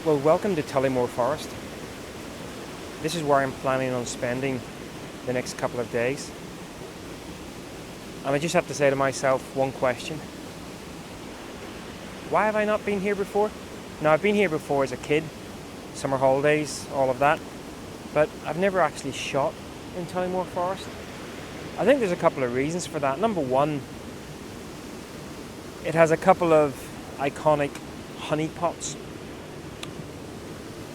Well, welcome to Tollymore Forest. This is where I'm planning on spending the next couple of days. And I just have to say to myself one question. Why have I not been here before? Now, I've been here before as a kid, summer holidays, all of that, but I've never actually shot in Tollymore Forest. I think there's a couple of reasons for that. Number one, it has a couple of iconic honey pots.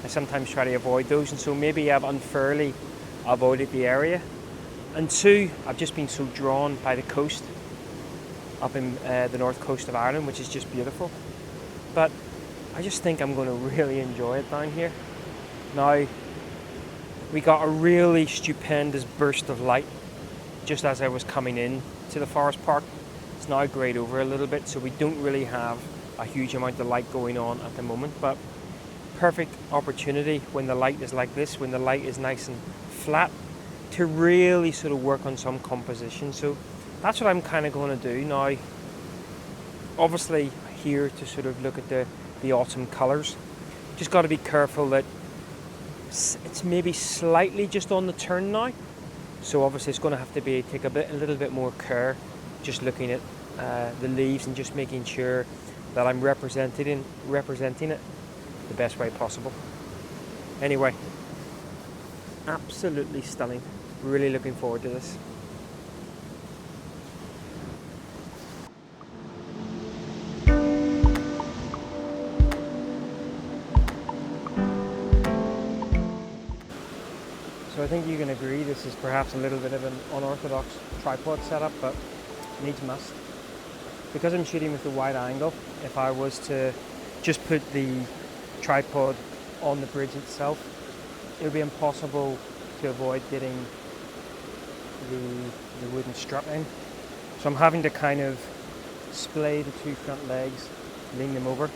I sometimes try to avoid those, and so maybe I've unfairly avoided the area. And two, I've just been so drawn by the coast up in the north coast of Ireland, which is just beautiful. But I just think I'm going to really enjoy it down here. Now, we got a really stupendous burst of light just as I was coming in to the forest park. It's now greyed over a little bit, so we don't really have a huge amount of light going on at the moment, but perfect opportunity when the light is like this, when the light is nice and flat, to really sort of work on some composition. So that's what I'm kind of going to do now. Obviously here to sort of look at the autumn colours. Just got to be careful that it's maybe slightly just on the turn now, so obviously it's going to have to be take a little bit more care, just looking at the leaves and just making sure that I'm representing it the best way possible. Anyway, absolutely stunning. Really looking forward to this. So I think you can agree this is perhaps a little bit of an unorthodox tripod setup, but needs must. Because I'm shooting with the wide angle, if I was to just put the tripod on the bridge itself, it would be impossible to avoid getting the wooden strut in. So I'm having to kind of splay the two front legs, lean them over.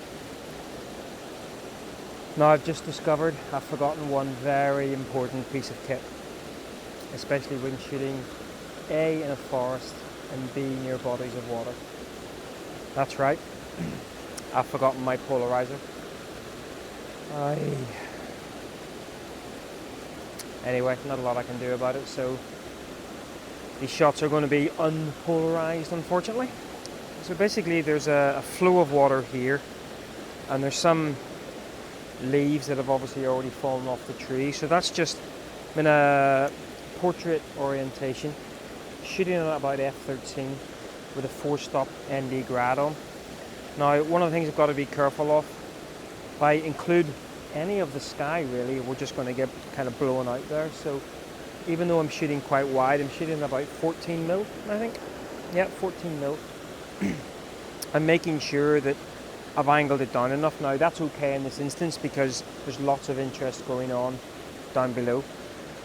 Now I've just discovered I've forgotten one very important piece of kit, especially when shooting A, in a forest, and B, near bodies of water. That's right, I've forgotten my polariser. Anyway, not a lot I can do about it, so these shots are going to be unpolarized, unfortunately. So basically there's a flow of water here, and there's some leaves that have obviously already fallen off the tree, so that's just in a portrait orientation, shooting at about f13 with a 4-stop ND grad on. Now, one of the things I've got to be careful of, if I include any of the sky really, we're just going to get kind of blown out there. So even though I'm shooting quite wide, I'm shooting about 14 mil, I think. Yeah, 14 mil. I'm making sure that I've angled it down enough. Now that's okay in this instance because there's lots of interest going on down below.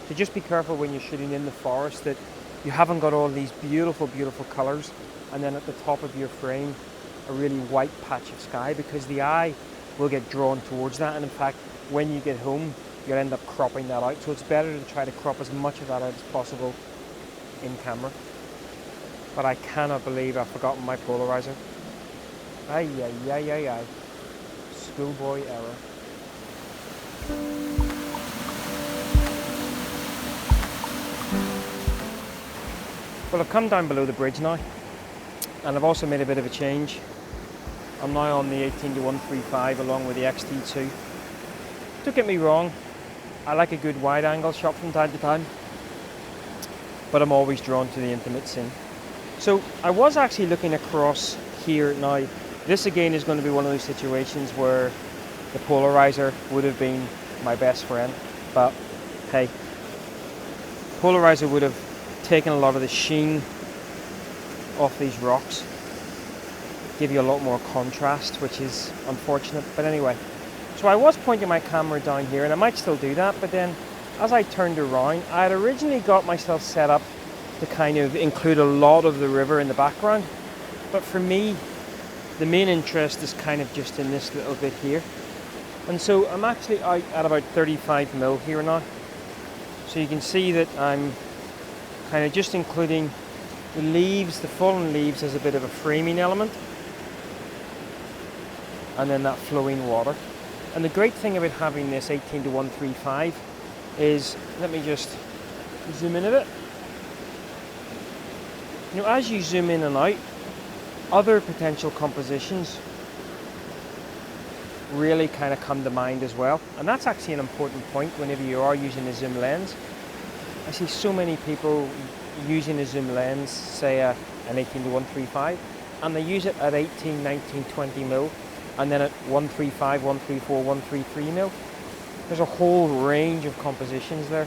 So just be careful when you're shooting in the forest that you haven't got all these beautiful, beautiful colours, and then at the top of your frame a really white patch of sky, because the eye will get drawn towards that, and in fact when you get home you'll end up cropping that out. So it's better to try to crop as much of that out as possible in camera. But I cannot believe I've forgotten my polarizer. Ay, ay, ay, ay, ay. Schoolboy error. Well, I've come down below the bridge now, and I've also made a bit of a change. I'm now on the 18-135 along with the XT2. Don't get me wrong, I like a good wide angle shot from time to time, but I'm always drawn to the intimate scene. So I was actually looking across here now. This again is going to be one of those situations where the polarizer would have been my best friend, but hey, polarizer would have taken a lot of the sheen off these rocks, give you a lot more contrast, which is unfortunate. But anyway, so I was pointing my camera down here, and I might still do that, but then as I turned around, I had originally got myself set up to kind of include a lot of the river in the background, but for me the main interest is kind of just in this little bit here. And so I'm actually out at about 35 mil here now, so you can see that I'm kind of just including the leaves, the fallen leaves, as a bit of a framing element, and then that flowing water. And the great thing about having this 18 to 135 is, let me just zoom in a bit. You know, as you zoom in and out, other potential compositions really kind of come to mind as well. And that's actually an important point whenever you are using a zoom lens. I see so many people using a zoom lens, say an 18 to 135, and they use it at 18, 19, 20 mil, and then at 135, 134, 133 mil. There's a whole range of compositions there.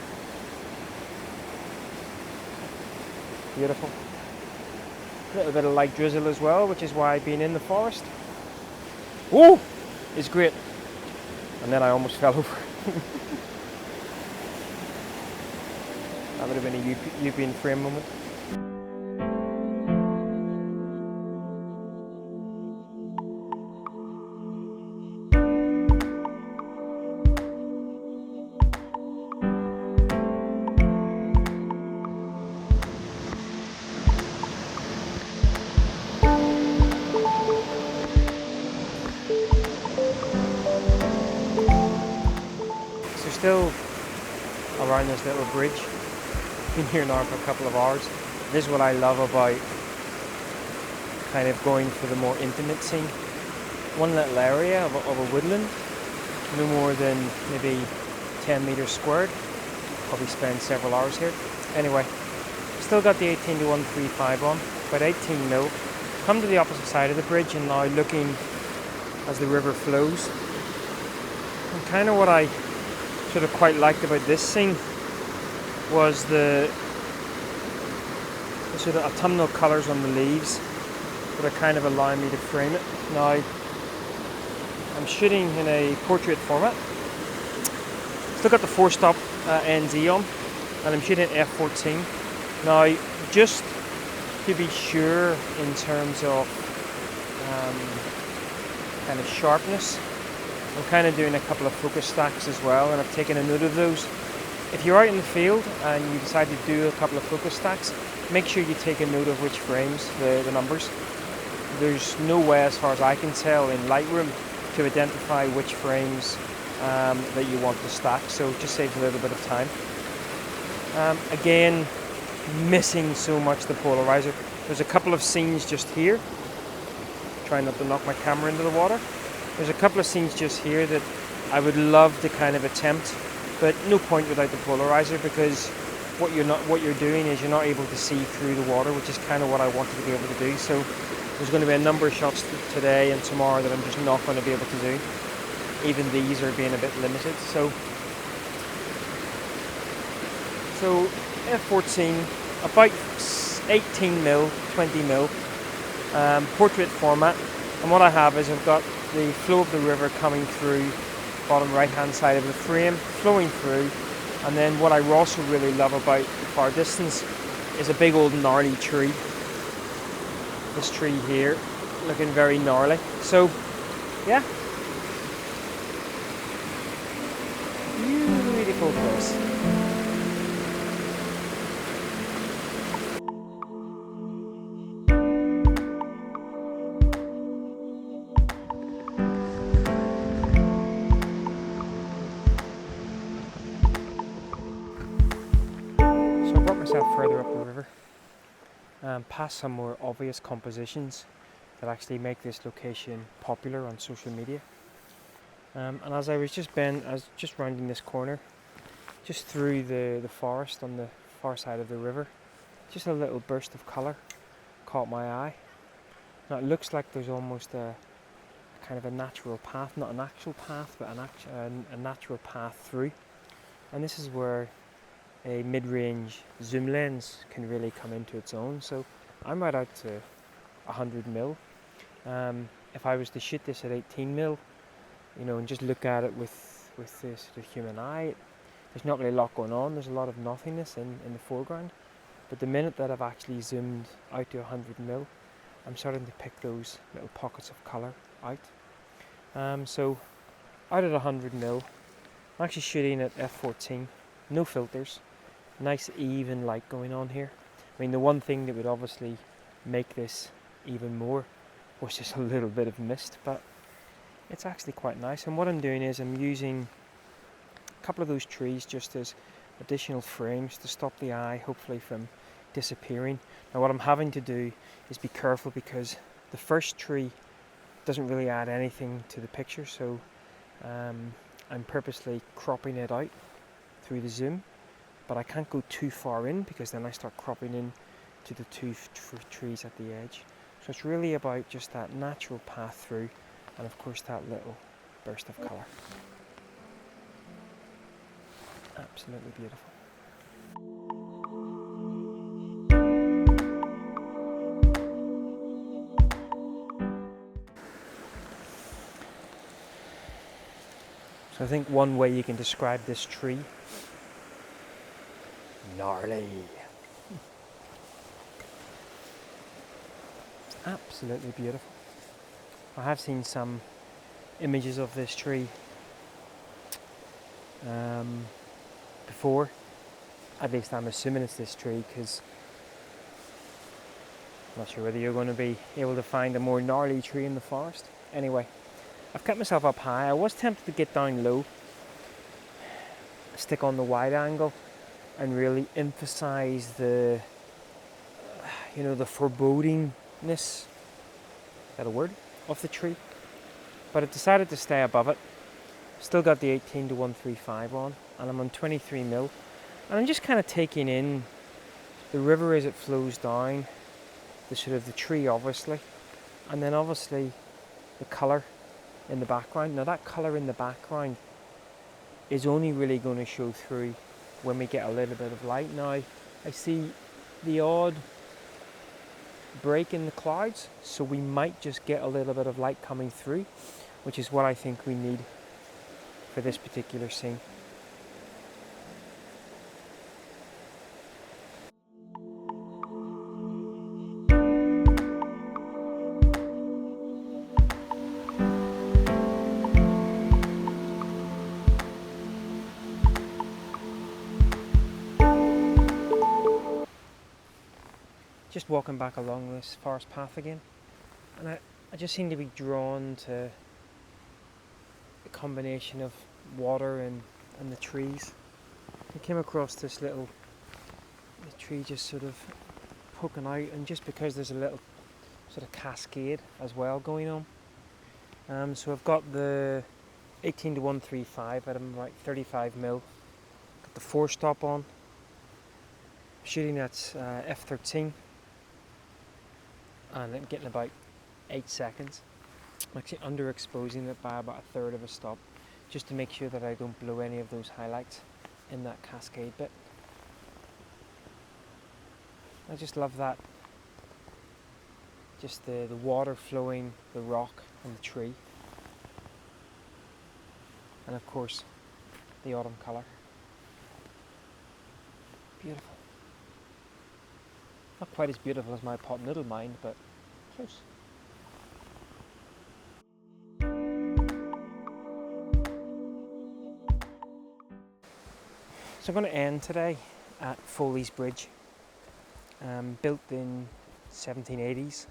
Beautiful. A little bit of light drizzle as well, which is why being in the forest, ooh, is great. And then I almost fell over. That would have been a UP in frame moment. So still around this little bridge. Been here now for a couple of hours. This is what I love about kind of going for the more intimate scene. One little area of a woodland, no more than maybe 10 meters squared. Probably spend several hours here. Anyway, still got the 18 to 135 on, about 18 mil. Come to the opposite side of the bridge and now looking as the river flows. And kind of what I sort of quite liked about this scene was the sort of autumnal colours on the leaves that are kind of allowing me to frame it. Now, I'm shooting in a portrait format. Still got the 4-stop NZ on, and I'm shooting f14. Now, just to be sure in terms of kind of sharpness, I'm kind of doing a couple of focus stacks as well, and I've taken a note of those. If you're out in the field and you decide to do a couple of focus stacks, make sure you take a note of which frames, the numbers. There's no way, as far as I can tell, in Lightroom to identify which frames that you want to stack, so it just saves a little bit of time. Again, missing so much the polarizer. There's a couple of scenes just here. Trying not to knock my camera into the water. There's a couple of scenes just here that I would love to kind of attempt, but no point without the polarizer, because what you're doing is you're not able to see through the water, which is kind of what I wanted to be able to do. So there's going to be a number of shots today and tomorrow that I'm just not going to be able to do. Even these are being a bit limited. So f14, about 18 mil, 20 mil, portrait format. And what I have is I've got the flow of the river coming through bottom right hand side of the frame, flowing through. And then what I also really love about the far distance is a big old gnarly tree. This tree here, looking very gnarly. So, yeah. Beautiful place. Further up the river, past some more obvious compositions that actually make this location popular on social media. And as I was just rounding this corner, just through the forest on the far side of the river, just a little burst of colour caught my eye. Now it looks like there's almost a kind of a natural path, not an actual path, but a natural path through. And this is where a mid-range zoom lens can really come into its own. So I'm right out to 100 mil. If I was to shoot this at 18 mil, you know, and just look at it with this sort of human eye, there's not really a lot going on. There's a lot of nothingness in the foreground. But the minute that I've actually zoomed out to 100 mil, I'm starting to pick those little pockets of colour out. So out at 100 mil, I'm actually shooting at f14, no filters. Nice even light going on here. I mean, the one thing that would obviously make this even more was just a little bit of mist, but it's actually quite nice. And what I'm doing is I'm using a couple of those trees just as additional frames to stop the eye hopefully from disappearing. Now what I'm having to do is be careful because the first tree doesn't really add anything to the picture, so I'm purposely cropping it out through the zoom, but I can't go too far in because then I start cropping in to the two trees at the edge. So it's really about just that natural path through, and of course that little burst of colour. Absolutely beautiful. So I think one way you can describe this tree, gnarly. It's absolutely beautiful. I have seen some images of this tree before. At least I'm assuming it's this tree because I'm not sure whether you're going to be able to find a more gnarly tree in the forest. Anyway, I've kept myself up high. I was tempted to get down low, stick on the wide angle and really emphasize the, the forebodingness, is that a word, of the tree. But I decided to stay above it. Still got the 18-135 on, and I'm on 23 mil. And I'm just kind of taking in the river as it flows down, the sort of the tree obviously, and then obviously the colour in the background. Now that colour in the background is only really going to show through when we get a little bit of light. Now I see the odd break in the clouds, so we might just get a little bit of light coming through, which is what I think we need for this particular scene. Just walking back along this forest path again, and I just seem to be drawn to the combination of water and the trees. I came across this little tree just sort of poking out, and just because there's a little sort of cascade as well going on. So I've got the 18-135 at about 35 mil. Got the 4-stop on. Shooting at f13. And I'm getting about 8 seconds. I'm actually underexposing it by about a third of a stop, just to make sure that I don't blow any of those highlights in that cascade bit. I just love that. Just the water flowing, the rock and the tree. And of course, the autumn colour. Beautiful. Not quite as beautiful as my pot noodle mind, but close. So I'm going to end today at Foley's Bridge, built in 1780s,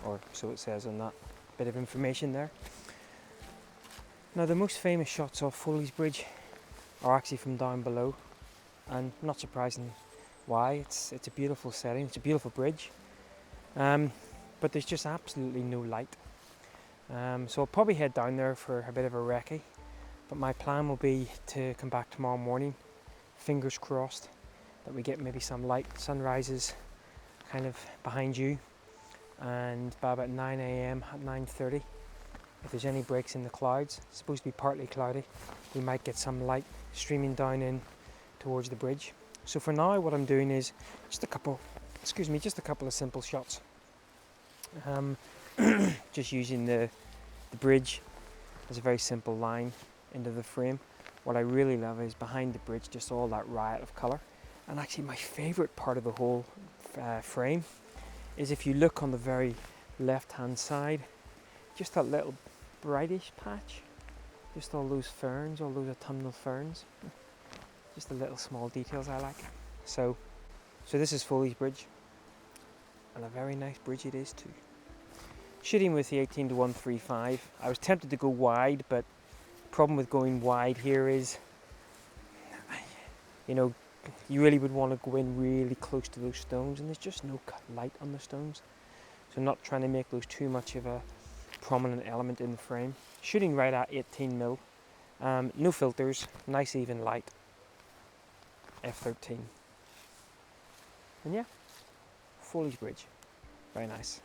or so it says on that bit of information there. Now the most famous shots of Foley's Bridge are actually from down below, and not surprising why. It's a beautiful setting, it's a beautiful bridge, but there's just absolutely no light. So I'll probably head down there for a bit of a recce, but my plan will be to come back tomorrow morning, fingers crossed, that we get maybe some light sunrises kind of behind you, and by about 9 AM at 9:30, if there's any breaks in the clouds, it's supposed to be partly cloudy, we might get some light streaming down in towards the bridge. So for now what I'm doing is just a couple of simple shots. Just using the bridge as a very simple line into the frame. What I really love is behind the bridge just all that riot of colour. And actually my favourite part of the whole frame is if you look on the very left hand side, just that little brightish patch, just all those ferns, all those autumnal ferns. Just the little small details I like. So this is Foley's Bridge, and a very nice bridge it is too. Shooting with the 18 to 135. I was tempted to go wide, but the problem with going wide here is, you know, you really would want to go in really close to those stones, and there's just no light on the stones. So I'm not trying to make those too much of a prominent element in the frame. Shooting right at 18mm. No filters, nice even light. F13. And yeah, foliage bridge. Very nice.